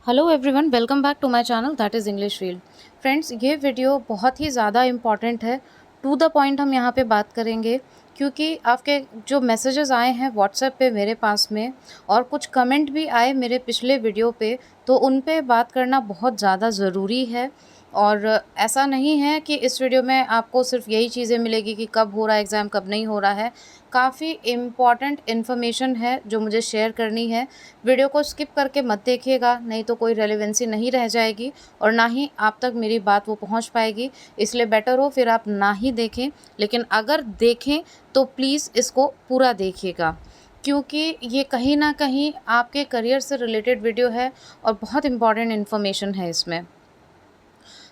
Hello everyone, welcome back to my channel that is English field. Friends, ये video बहुत ही ज़्यादा important है। टू द पॉइंट हम यहाँ पे बात करेंगे, क्योंकि आपके जो मैसेजेस आए हैं व्हाट्सएप पे मेरे पास में, और कुछ कमेंट भी आए मेरे पिछले वीडियो पे, तो उन पे बात करना बहुत ज़्यादा ज़रूरी है। और ऐसा नहीं है कि इस वीडियो में आपको सिर्फ यही चीज़ें मिलेगी कि कब हो रहा है एग्ज़ाम, कब नहीं हो रहा है। काफ़ी इम्पॉर्टेंट इन्फॉर्मेशन है जो मुझे शेयर करनी है। वीडियो को स्किप करके मत देखिएगा, नहीं तो कोई रेलेवेंसी नहीं रह जाएगी और ना ही आप तक मेरी बात वो पहुंच पाएगी। इसलिए बेटर हो फिर आप ना ही देखें, लेकिन अगर देखें तो प्लीज़ इसको पूरा देखिएगा, क्योंकि ये कहीं ना कहीं आपके करियर से रिलेटेड वीडियो है और बहुत इम्पॉर्टेंट इन्फॉर्मेशन है इसमें।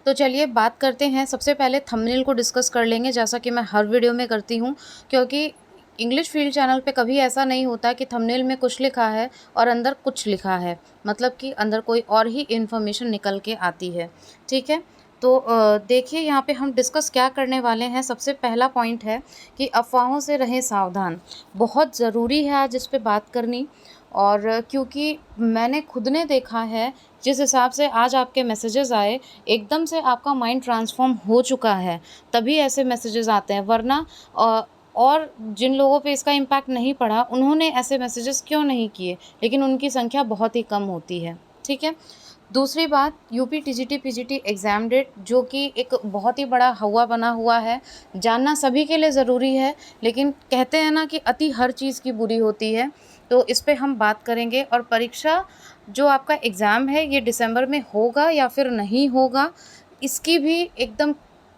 तो चलिए बात करते हैं। सबसे पहले थंबनेल को डिस्कस कर लेंगे, जैसा कि मैं हर वीडियो में करती हूँ, क्योंकि इंग्लिश फील्ड चैनल पे कभी ऐसा नहीं होता कि थंबनेल में कुछ लिखा है और अंदर कुछ लिखा है, मतलब कि अंदर कोई और ही इन्फॉर्मेशन निकल के आती है। ठीक है, तो देखिए यहाँ पे हम डिस्कस क्या करने वाले हैं। सबसे पहला पॉइंट है कि अफवाहों से रहें सावधान। बहुत ज़रूरी है आज इस पे बात करनी, और क्योंकि मैंने खुद ने देखा है जिस हिसाब से आज आपके मैसेजेस आए, एकदम से आपका माइंड ट्रांसफॉर्म हो चुका है, तभी ऐसे मैसेजेस आते हैं। वरना और जिन लोगों पे इसका इम्पैक्ट नहीं पड़ा उन्होंने ऐसे मैसेजेस क्यों नहीं किए, लेकिन उनकी संख्या बहुत ही कम होती है। ठीक है, दूसरी बात, UP TGT PGT exam date, जो कि एक बहुत ही बड़ा हवा बना हुआ है, जानना सभी के लिए ज़रूरी है, लेकिन कहते हैं ना कि अति हर चीज़ की बुरी होती है। तो इस पे हम बात करेंगे। और परीक्षा, जो आपका एग्ज़ाम है ये दिसंबर में होगा या फिर नहीं होगा, इसकी भी एकदम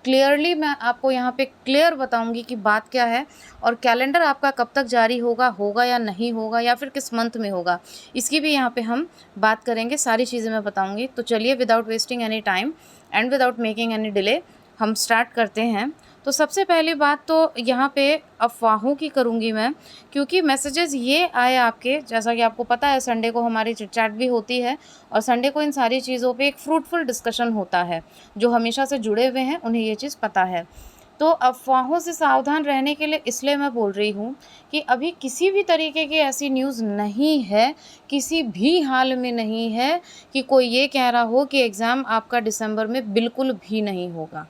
क्लियरली मैं आपको यहाँ पे क्लियर बताऊंगी कि बात क्या है। और कैलेंडर आपका कब तक जारी होगा, होगा या नहीं होगा, या फिर किस मंथ में होगा, इसकी भी यहाँ पे हम बात करेंगे। सारी चीज़ें मैं बताऊंगी। तो चलिए, without wasting any time and without making any delay, हम स्टार्ट करते हैं। तो सबसे पहली बात तो यहाँ पे अफवाहों की करूँगी मैं, क्योंकि मैसेजेस ये आए आपके, जैसा कि आपको पता है संडे को हमारी चिट चैट भी होती है, और संडे को इन सारी चीज़ों पे एक फ्रूटफुल डिस्कशन होता है। जो हमेशा से जुड़े हुए हैं उन्हें ये चीज़ पता है। तो अफवाहों से सावधान रहने के लिए इसलिए मैं बोल रही हूँ कि अभी किसी भी तरीके की ऐसी न्यूज़ नहीं है, किसी भी हाल में नहीं है कि कोई ये कह रहा हो कि एग्ज़ाम आपका दिसंबर में बिल्कुल भी नहीं होगा।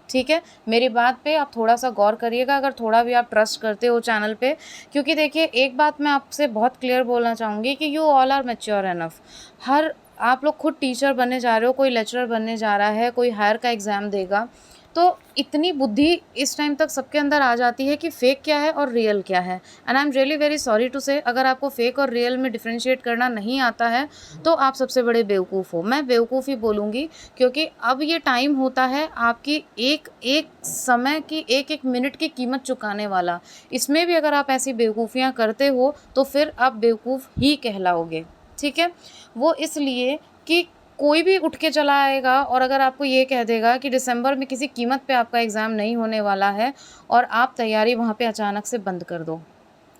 ठीक है, मेरी बात पे आप थोड़ा सा गौर करिएगा, अगर थोड़ा भी आप ट्रस्ट करते हो चैनल पे। क्योंकि देखिए, एक बात मैं आपसे बहुत क्लियर बोलना चाहूँगी कि you all are mature enough. हर आप लोग खुद टीचर बनने जा रहे हो, कोई लेक्चरर बनने जा रहा है, कोई हायर का एग्ज़ाम देगा, तो इतनी बुद्धि इस टाइम तक सबके अंदर आ जाती है कि फ़ेक क्या है और रियल क्या है। And I am really very sorry to say, अगर आपको फ़ेक और रियल में डिफ्रेंशिएट करना नहीं आता है तो आप सबसे बड़े बेवकूफ़ हो। मैं बेवकूफ़ ही बोलूँगी, क्योंकि अब ये टाइम होता है आपकी एक एक समय की, एक एक मिनट की कीमत चुकाने वाला। इसमें भी अगर आप ऐसी बेवकूफ़ियाँ करते हो तो फिर आप बेवकूफ़ ही कहलाओगे। ठीक है, वो इसलिए कि कोई भी उठ के चला आएगा और अगर आपको ये कह देगा कि दिसंबर में किसी कीमत पे आपका एग्ज़ाम नहीं होने वाला है, और आप तैयारी वहाँ पे अचानक से बंद कर दो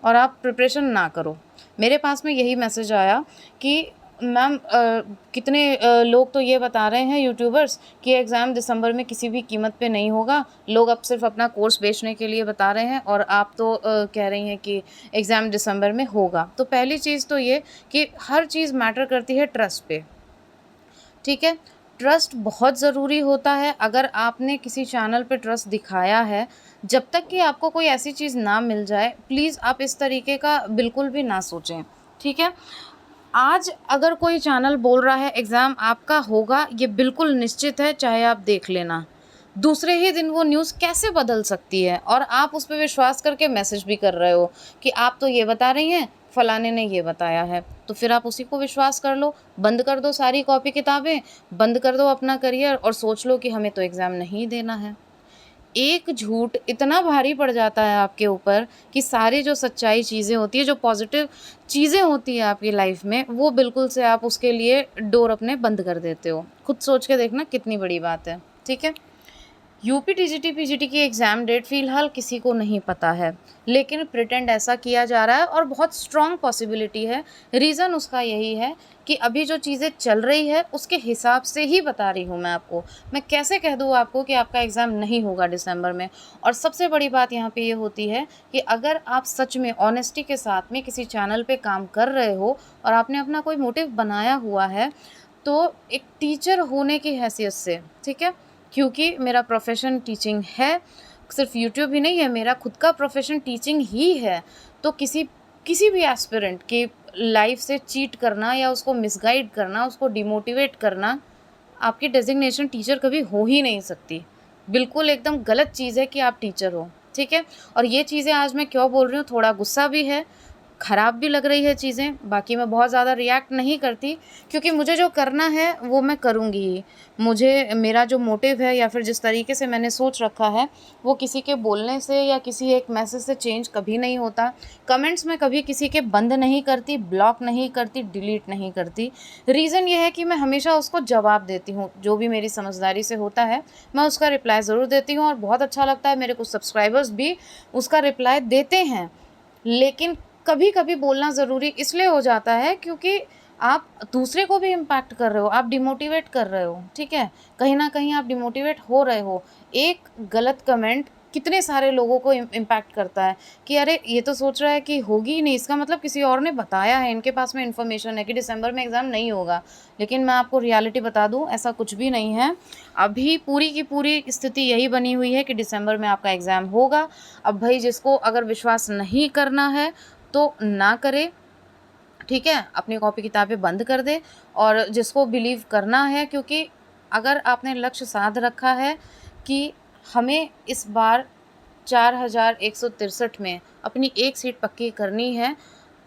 और आप प्रिपरेशन ना करो। मेरे पास में यही मैसेज आया कि मैम, कितने लोग तो ये बता रहे हैं यूट्यूबर्स कि एग्ज़ाम दिसंबर में किसी भी कीमत पे नहीं होगा, लोग अब सिर्फ अपना कोर्स बेचने के लिए बता रहे हैं, और आप तो कह रही हैं कि एग्ज़ाम दिसंबर में होगा। तो पहली चीज़ तो ये कि हर चीज़ मैटर करती है ट्रस्ट पे। ठीक है, ट्रस्ट बहुत ज़रूरी होता है। अगर आपने किसी चैनल पे ट्रस्ट दिखाया है, जब तक कि आपको कोई ऐसी चीज़ ना मिल जाए, प्लीज़ आप इस तरीके का बिल्कुल भी ना सोचें। ठीक है, आज अगर कोई चैनल बोल रहा है एग्ज़ाम आपका होगा, ये बिल्कुल निश्चित है, चाहे आप देख लेना। दूसरे ही दिन वो न्यूज़ कैसे बदल सकती है, और आप उस पे विश्वास करके मैसेज भी कर रहे हो कि आप तो ये बता रही हैं, फलाने ने ये बताया है, तो फिर आप उसी को विश्वास कर लो। बंद कर दो सारी कॉपी किताबें, बंद कर दो अपना करियर, और सोच लो कि हमें तो एग्ज़ाम नहीं देना है। एक झूठ इतना भारी पड़ जाता है आपके ऊपर कि सारी जो सच्चाई चीज़ें होती है, जो पॉजिटिव चीज़ें होती है आपकी लाइफ में, वो बिल्कुल से आप उसके लिए डोर अपने बंद कर देते हो। खुद सोच के देखना कितनी बड़ी बात है। ठीक है, यूपी टीजीटी पीजीटी की एग्ज़ाम डेट फ़िलहाल किसी को नहीं पता है, लेकिन प्रिटेंड ऐसा किया जा रहा है और बहुत स्ट्रॉन्ग पॉसिबिलिटी है। रीज़न उसका यही है कि अभी जो चीज़ें चल रही है उसके हिसाब से ही बता रही हूँ मैं आपको। मैं कैसे कह दूँ आपको कि आपका एग्ज़ाम नहीं होगा दिसंबर में। और सबसे बड़ी बात यहाँ पे ये होती है कि अगर आप सच में ऑनेस्टी के साथ में किसी चैनल पे काम कर रहे हो और आपने अपना कोई मोटिव बनाया हुआ है, तो एक टीचर होने की हैसियत से, ठीक है, क्योंकि मेरा प्रोफेशन टीचिंग है, सिर्फ यूट्यूब ही नहीं है, मेरा खुद का प्रोफेशन टीचिंग ही है। तो किसी किसी भी एस्पिरेंट की लाइफ से चीट करना या उसको मिसगाइड करना, उसको डिमोटिवेट करना, आपकी डेजिग्नेशन टीचर कभी हो ही नहीं सकती। बिल्कुल एकदम गलत चीज़ है कि आप टीचर हो, ठीक है। और ये चीज़ें आज मैं क्यों बोल रही हूँ, थोड़ा गुस्सा भी है, ख़राब भी लग रही है चीज़ें, बाकी मैं बहुत ज़्यादा रिएक्ट नहीं करती, क्योंकि मुझे जो करना है वो मैं करूँगी ही। मुझे मेरा जो मोटिव है या फिर जिस तरीके से मैंने सोच रखा है, वो किसी के बोलने से या किसी एक मैसेज से चेंज कभी नहीं होता। कमेंट्स में कभी किसी के बंद नहीं करती, ब्लॉक नहीं करती, डिलीट नहीं करती। रीज़न ये है कि मैं हमेशा उसको जवाब देती हूँ, जो भी मेरी समझदारी से होता है मैं उसका रिप्लाई ज़रूर देती हूँ और बहुत अच्छा लगता है, मेरे कुछ सब्सक्राइबर्स भी उसका रिप्लाई देते हैं। लेकिन कभी कभी बोलना ज़रूरी इसलिए हो जाता है क्योंकि आप दूसरे को भी इम्पैक्ट कर रहे हो, आप डिमोटिवेट कर रहे हो, ठीक है, कहीं ना कहीं आप डिमोटिवेट हो रहे हो। एक गलत कमेंट कितने सारे लोगों को इम्पैक्ट करता है कि अरे ये तो सोच रहा है कि होगी ही नहीं, इसका मतलब किसी और ने बताया है, इनके पास में इन्फॉर्मेशन है कि दिसंबर में एग्ज़ाम नहीं होगा। लेकिन मैं आपको रियलिटी बता दूं, ऐसा कुछ भी नहीं है। अभी पूरी की पूरी स्थिति यही बनी हुई है कि दिसंबर में आपका एग्ज़ाम होगा। अब भाई जिसको अगर विश्वास नहीं करना है तो ना करे, ठीक है, अपनी कॉपी किताबें बंद कर दे। और जिसको बिलीव करना है, क्योंकि अगर आपने लक्ष्य साध रखा है कि हमें इस बार 4163 में अपनी एक सीट पक्की करनी है,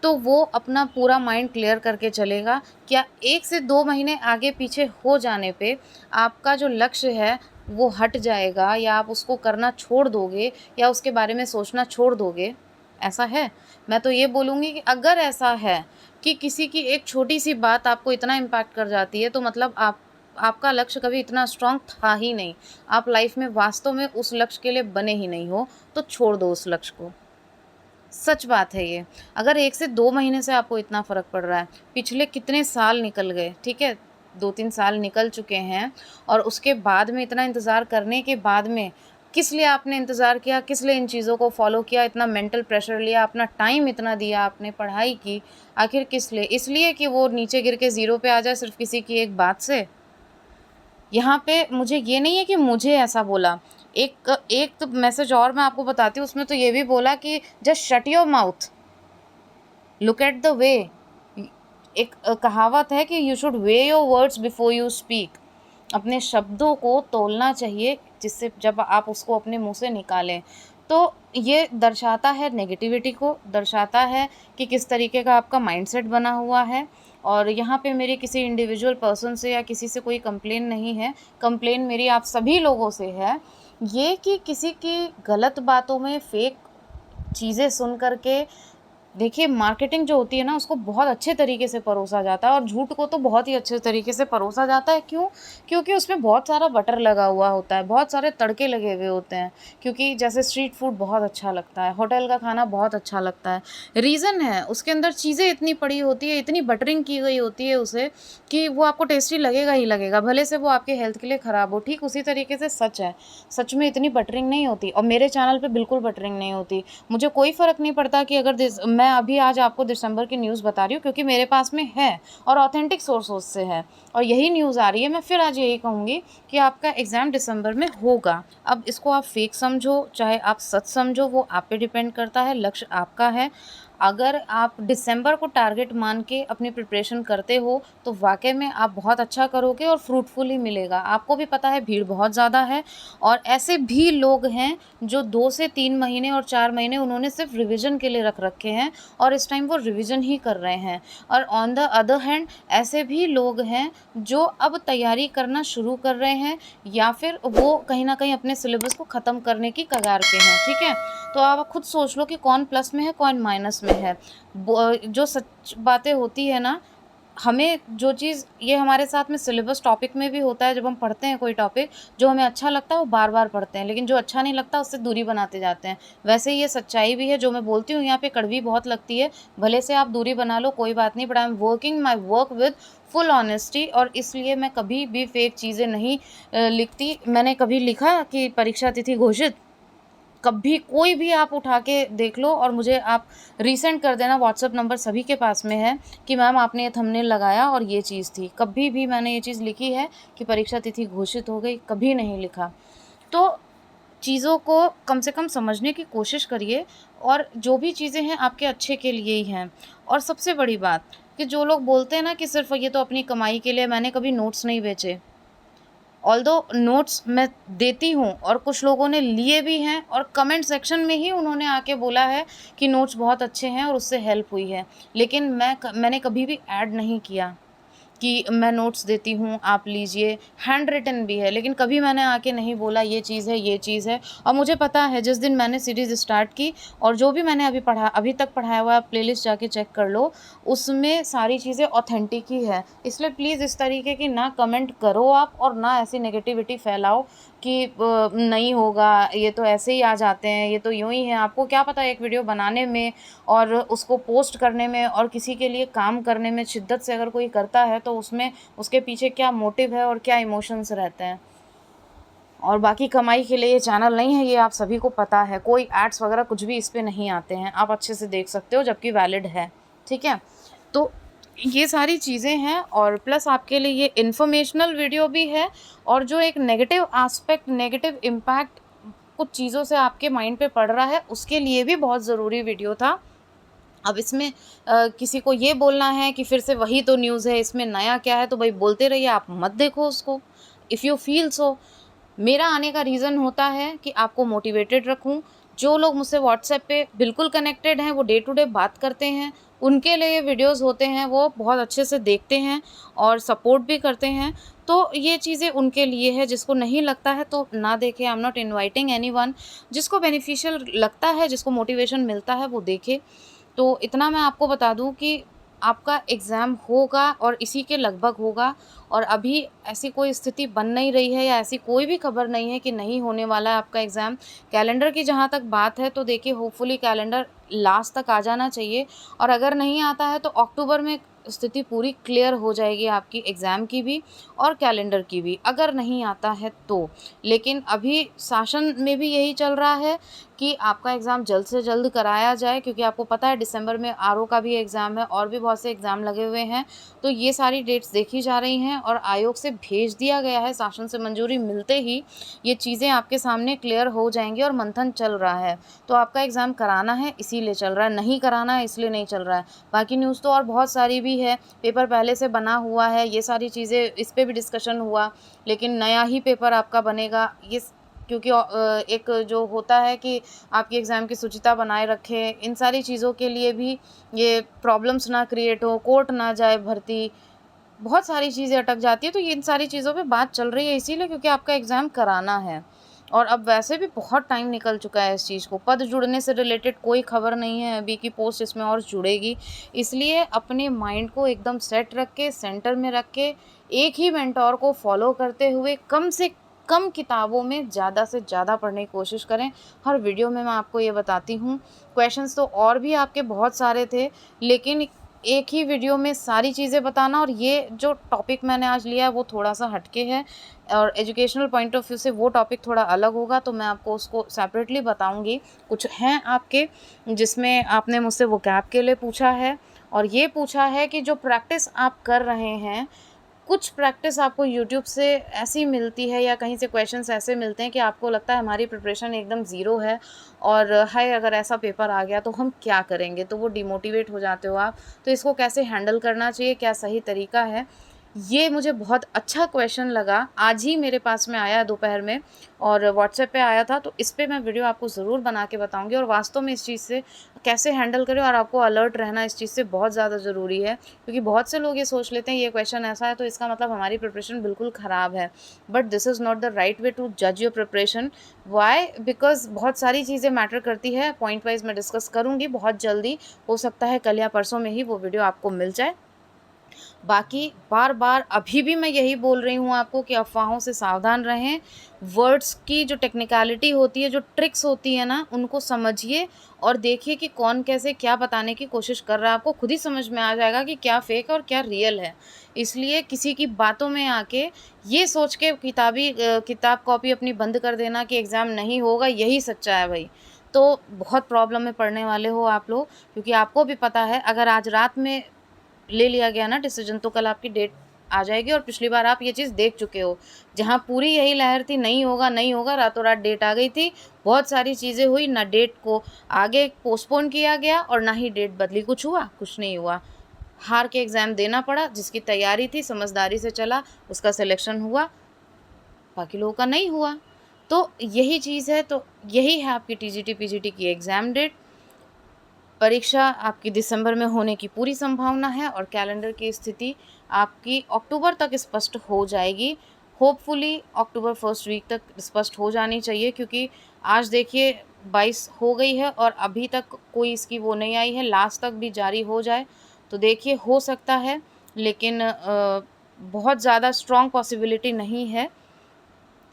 तो वो अपना पूरा माइंड क्लियर करके चलेगा। क्या 1 से 2 महीने आगे पीछे हो जाने पे आपका जो लक्ष्य है वो हट जाएगा या आप उसको करना छोड़ दोगे या उसके बारे में सोचना छोड़ दोगे? ऐसा है? मैं तो ये बोलूँगी कि अगर ऐसा है कि किसी की एक छोटी सी बात आपको इतना इम्पैक्ट कर जाती है, तो मतलब आपका लक्ष्य कभी इतना स्ट्रॉन्ग था ही नहीं। आप लाइफ में वास्तव में उस लक्ष्य के लिए बने ही नहीं हो, तो छोड़ दो उस लक्ष्य को। सच बात है ये। अगर 1 से 2 महीने से आपको इतना फ़र्क पड़ रहा है, पिछले कितने साल निकल गए, ठीक है? 2-3 साल निकल चुके हैं और उसके बाद में इतना इंतज़ार करने के बाद में किस लिए आपने इंतज़ार किया, किस लिए इन चीज़ों को फ़ॉलो किया, इतना मेंटल प्रेशर लिया, अपना टाइम इतना दिया, आपने पढ़ाई की, आखिर किस लिए? इसलिए कि वो नीचे गिर के ज़ीरो पे आ जाए सिर्फ़ किसी की एक बात से? यहाँ पे मुझे ये नहीं है कि मुझे ऐसा बोला, एक एक तो मैसेज और मैं आपको बताती हूँ, उसमें तो ये भी बोला कि just shut your mouth, look at the way. एक कहावत है कि you should way your words before you speak. अपने शब्दों को तोलना चाहिए, जिससे जब आप उसको अपने मुंह से निकालें। तो ये दर्शाता है नेगेटिविटी को, दर्शाता है कि किस तरीके का आपका माइंडसेट बना हुआ है। और यहाँ पे मेरी किसी इंडिविजुअल पर्सन से या किसी से कोई कंप्लेन नहीं है, कंप्लेन मेरी आप सभी लोगों से है। ये कि किसी की गलत बातों में फेक चीज़ें सुन करके, देखिए मार्केटिंग जो होती है ना, उसको बहुत अच्छे तरीके से परोसा जाता है और झूठ को तो बहुत ही अच्छे तरीके से परोसा जाता है। क्यों? क्योंकि उसमें बहुत सारा बटर लगा हुआ होता है, बहुत सारे तड़के लगे हुए होते हैं। क्योंकि जैसे स्ट्रीट फूड बहुत अच्छा लगता है, होटल का खाना बहुत अच्छा लगता है, रीज़न है उसके अंदर चीज़ें इतनी पड़ी होती है, इतनी बटरिंग की गई होती है उसे, कि वो आपको टेस्टी लगेगा ही लगेगा, भले से वो आपके हेल्थ के लिए ख़राब हो। ठीक उसी तरीके से सच है, सच में इतनी बटरिंग नहीं होती और मेरे चैनल पे बिल्कुल बटरिंग नहीं होती। मुझे कोई फ़र्क नहीं पड़ता कि अगर मैं अभी आज आपको दिसंबर की न्यूज़ बता रही हूँ, क्योंकि मेरे पास में है और ऑथेंटिक सोर्सेज से है और यही न्यूज़ आ रही है। मैं फिर आज यही कहूँगी कि आपका एग्ज़ाम दिसंबर में होगा। अब इसको आप फेक समझो चाहे आप सच समझो, वो आप पे डिपेंड करता है, लक्ष्य आपका है। अगर आप दिसंबर को टारगेट मान के अपनी प्रिपरेशन करते हो तो वाकई में आप बहुत अच्छा करोगे और फ्रूटफुल ही मिलेगा। आपको भी पता है भीड़ बहुत ज़्यादा है और ऐसे भी लोग हैं जो 2 से 3 महीने और 4 महीने उन्होंने सिर्फ रिवीजन के लिए रख रखे हैं और इस टाइम वो रिवीजन ही कर रहे हैं। और ऑन द अदर हैंड ऐसे भी लोग हैं जो अब तैयारी करना शुरू कर रहे हैं या फिर वो कहीं ना कहीं अपने सिलेबस को ख़त्म करने की कगार पे हैं, ठीक है। तो आप खुद सोच लो कि कौन प्लस में है कौन माइनस में है। जो सच बातें होती है ना, हमें जो चीज़ ये हमारे साथ में सिलेबस टॉपिक में भी होता है, जब हम पढ़ते हैं कोई टॉपिक जो हमें अच्छा लगता है वो बार-बार पढ़ते हैं, लेकिन जो अच्छा नहीं लगता उससे दूरी बनाते जाते हैं। वैसे ही ये सच्चाई भी है, जो मैं बोलती हूँ यहाँ पे कड़वी बहुत लगती है, भले से आप दूरी बना लो कोई बात नहीं, but I am working my work with full honesty, और इसलिए मैं कभी भी फेक चीज़ें नहीं लिखती। मैंने कभी लिखा कि परीक्षा तिथि घोषित? कभी कोई भी आप उठा के देख लो और मुझे आप रीसेंड कर देना, व्हाट्सएप नंबर सभी के पास में है कि मैम आपने ये थंबनेल लगाया और ये चीज़ थी। कभी भी मैंने ये चीज़ लिखी है कि परीक्षा तिथि घोषित हो गई? कभी नहीं लिखा। तो चीज़ों को कम से कम समझने की कोशिश करिए, और जो भी चीज़ें हैं आपके अच्छे के लिए ही हैं। और सबसे बड़ी बात कि जो लोग बोलते हैं ना कि सिर्फ़ ये तो अपनी कमाई के लिए, मैंने कभी नोट्स नहीं बेचे। ऑल्दो नोट्स मैं देती हूँ और कुछ लोगों ने लिए भी हैं, और कमेंट सेक्शन में ही उन्होंने आके बोला है कि नोट्स बहुत अच्छे हैं और उससे हेल्प हुई है। लेकिन मैंने कभी भी ऐड नहीं किया कि मैं नोट्स देती हूँ, आप लीजिए, हैंड रिटन भी है, लेकिन कभी मैंने आके नहीं बोला ये चीज़ है, ये चीज़ है। और मुझे पता है जिस दिन मैंने सीरीज़ स्टार्ट की और जो भी मैंने अभी तक पढ़ाया हुआ है, आप प्लेलिस्ट जाके चेक कर लो, उसमें सारी चीज़ें ऑथेंटिक ही है। इसलिए प्लीज़ इस तरीके की ना कमेंट करो आप, और ना ऐसी नेगेटिविटी फैलाओ कि नहीं होगा, ये तो ऐसे ही आ जाते हैं, ये तो यूँ ही है। आपको क्या पता एक वीडियो बनाने में और उसको पोस्ट करने में और किसी के लिए काम करने में शिद्दत से अगर कोई करता है तो उसमें उसके पीछे क्या मोटिव है और क्या इमोशंस रहते हैं। और बाकी कमाई के लिए ये चैनल नहीं है, ये आप सभी को पता है। कोई एड्स वगैरह कुछ भी इस पे नहीं आते हैं, आप अच्छे से देख सकते हो, जबकि वैलिड है, ठीक है। तो ये सारी चीज़ें हैं, और प्लस आपके लिए ये इन्फॉर्मेशनल वीडियो भी है, और जो एक नेगेटिव एस्पेक्ट, नेगेटिव इम्पैक्ट कुछ चीज़ों से आपके माइंड पे पड़ रहा है, उसके लिए भी बहुत ज़रूरी वीडियो था। अब इसमें किसी को ये बोलना है कि फिर से वही तो न्यूज़ है, इसमें नया क्या है, तो भाई बोलते रहिए, आप मत देखो उसको, इफ़ यू फील सो। मेरा आने का रीज़न होता है कि आपको मोटिवेटेड रखूं। जो लोग मुझसे व्हाट्सएप पे बिल्कुल कनेक्टेड हैं, वो डे टू डे बात करते हैं, उनके लिए ये वीडियोस होते हैं, वो बहुत अच्छे से देखते हैं और सपोर्ट भी करते हैं। तो ये चीज़ें उनके लिए है, जिसको नहीं लगता है तो ना देखे। I am not inviting anyone. जिसको बेनिफिशियल लगता है, जिसको मोटिवेशन मिलता है, वो देखे। तो इतना मैं आपको बता दूं कि आपका एग्ज़ाम होगा और इसी के लगभग होगा, और अभी ऐसी कोई स्थिति बन नहीं रही है या ऐसी कोई भी खबर नहीं है कि नहीं होने वाला है आपका एग्ज़ाम। कैलेंडर की जहाँ तक बात है तो देखिए, होपफुली कैलेंडर लास्ट तक आ जाना चाहिए, और अगर नहीं आता है तो अक्टूबर में स्थिति पूरी क्लियर हो जाएगी आपकी एग्ज़ाम की भी और कैलेंडर की भी, अगर नहीं आता है तो। लेकिन अभी शासन में भी यही चल रहा है कि आपका एग्ज़ाम जल्द से जल्द कराया जाए, क्योंकि आपको पता है दिसंबर में आरओ का भी एग्ज़ाम है और भी बहुत से एग्ज़ाम लगे हुए हैं। तो ये सारी डेट्स देखी जा रही हैं और आयोग से भेज दिया गया है, शासन से मंजूरी मिलते ही ये चीज़ें आपके सामने क्लियर हो जाएंगी, और मंथन चल रहा है। तो आपका एग्ज़ाम कराना है इसीलिए चल रहा है, नहीं कराना है इसलिए नहीं चल रहा है। बाकी न्यूज़ तो और बहुत सारी भी है, पेपर पहले से बना हुआ है, ये सारी चीज़ें, इस पे भी डिस्कशन हुआ, लेकिन नया ही पेपर आपका बनेगा ये, क्योंकि एक जो होता है कि आपकी एग्ज़ाम की शुचिता बनाए रखें, इन सारी चीज़ों के लिए भी ये प्रॉब्लम्स ना क्रिएट हो, कोर्ट ना जाए भर्ती, बहुत सारी चीज़ें अटक जाती है। तो ये इन सारी चीज़ों पे बात चल रही है इसीलिए क्योंकि आपका एग्ज़ाम कराना है, और अब वैसे भी बहुत टाइम निकल चुका है इस चीज़ को। पद जुड़ने से रिलेटेड कोई खबर नहीं है अभी की, पोस्ट इसमें और जुड़ेगी। इसलिए अपने माइंड को एकदम सेट रख के, सेंटर में रख के, एक ही मेंटोर को फॉलो करते हुए कम से कम किताबों में ज़्यादा से ज़्यादा पढ़ने की कोशिश करें। हर वीडियो में मैं आपको ये बताती हूँ। क्वेश्चंस तो और भी आपके बहुत सारे थे, लेकिन एक ही वीडियो में सारी चीज़ें बताना, और ये जो टॉपिक मैंने आज लिया है वो थोड़ा-सा हटके है, और एजुकेशनल पॉइंट ऑफ व्यू से वो टॉपिक थोड़ा अलग होगा, तो मैं आपको उसको सेपरेटली बताऊँगी। कुछ हैं आपके जिसमें आपने मुझसे वोकैब के लिए पूछा है, और ये पूछा है कि जो प्रैक्टिस आप कर रहे हैं, कुछ प्रैक्टिस आपको यूट्यूब से ऐसी मिलती है या कहीं से क्वेश्चंस ऐसे मिलते हैं कि आपको लगता है हमारी प्रिपरेशन एकदम ज़ीरो है, और हाय अगर ऐसा पेपर आ गया तो हम क्या करेंगे, तो वो डिमोटिवेट हो जाते हो आप। तो इसको कैसे हैंडल करना चाहिए, क्या सही तरीका है, ये मुझे बहुत अच्छा क्वेश्चन लगा। आज ही मेरे पास में आया दोपहर में, और व्हाट्सएप पे आया था, तो इस पे मैं वीडियो आपको ज़रूर बना के बताऊंगी, और वास्तव में इस चीज़ से कैसे हैंडल करें, और आपको अलर्ट रहना इस चीज़ से बहुत ज़्यादा ज़रूरी है, क्योंकि बहुत से लोग ये सोच लेते हैं ये क्वेश्चन ऐसा है तो इसका मतलब हमारी प्रिपरेशन बिल्कुल ख़राब है। But this is not the right way to जज योर प्रिपरेशन। वाई? बिकॉज बहुत सारी चीज़ें मैटर करती है, पॉइंट वाइज मैं डिस्कस करूँगी बहुत जल्दी, हो सकता है कल या परसों में ही वो वीडियो आपको मिल जाए। बाकी बार-बार अभी भी मैं यही बोल रही हूँ आपको कि अफ़वाहों से सावधान रहें। वर्ड्स की जो टेक्निकलिटी होती है, जो ट्रिक्स होती है ना, उनको समझिए और देखिए कि कौन कैसे क्या बताने की कोशिश कर रहा है। आपको खुद ही समझ में आ जाएगा कि क्या फ़ेक है और क्या रियल है। इसलिए किसी की बातों में आके ये सोच के किताब कॉपी अपनी बंद कर देना कि एग्ज़ाम नहीं होगा, यही सच्चा है भई। तो बहुत प्रॉब्लम में पड़ने वाले हो आप लोग, क्योंकि आपको भी पता है अगर आज रात में ले लिया गया ना डिसीजन, तो कल आपकी डेट आ जाएगी और पिछली बार आप ये चीज़ देख चुके हो। जहाँ पूरी यही लहर थी नहीं होगा, नहीं होगा, रातों रात डेट आ गई थी। बहुत सारी चीज़ें हुई, ना डेट को आगे पोस्टपोन किया गया और ना ही डेट बदली। कुछ हुआ? कुछ नहीं हुआ। हार के एग्ज़ाम देना पड़ा, जिसकी तैयारी थी, समझदारी से चला, उसका सिलेक्शन हुआ, बाकी लोगों का नहीं हुआ। तो यही चीज़ है, तो यही है आपकी टीजीटी, पीजीटी की एग्ज़ाम डेट। परीक्षा आपकी दिसंबर में होने की पूरी संभावना है और कैलेंडर की स्थिति आपकी अक्टूबर तक स्पष्ट हो जाएगी। होपफुली अक्टूबर फर्स्ट वीक तक स्पष्ट हो जानी चाहिए, क्योंकि आज देखिए 22 हो गई है और अभी तक कोई इसकी वो नहीं आई है, लास्ट तक भी जारी हो जाए तो देखिए हो सकता है, लेकिन बहुत ज़्यादा स्ट्रॉन्ग पॉसिबिलिटी नहीं है।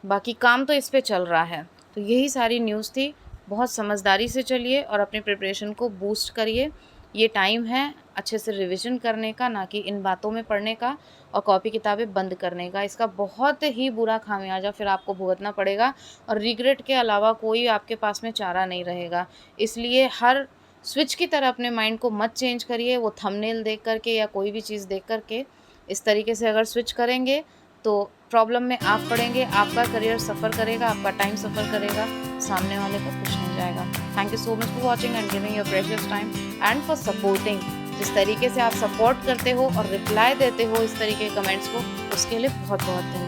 बाकी काम तो इस पे चल रहा है। तो यही सारी न्यूज़ थी। बहुत समझदारी से चलिए और अपनी प्रिपरेशन को बूस्ट करिए। ये टाइम है अच्छे से रिवीजन करने का, ना कि इन बातों में पढ़ने का और कॉपी किताबें बंद करने का। इसका बहुत ही बुरा खामियाजा फिर आपको भुगतना पड़ेगा और रिग्रेट के अलावा कोई आपके पास में चारा नहीं रहेगा। इसलिए हर स्विच की तरह अपने माइंड को मत चेंज करिए, वो थंबनेल देख कर के या कोई भी चीज़ देख कर के। इस तरीके से अगर स्विच करेंगे तो प्रॉब्लम में आप पड़ेंगे, आपका करियर सफ़र करेगा, आपका टाइम सफ़र करेगा, सामने वाले को कुछ नहीं जाएगा। Thank you so much for watching and giving your precious time and for supporting. जिस तरीके से आप सपोर्ट करते हो और रिप्लाई देते हो इस तरीके के कमेंट्स को, उसके लिए बहुत बहुत धन्यवाद।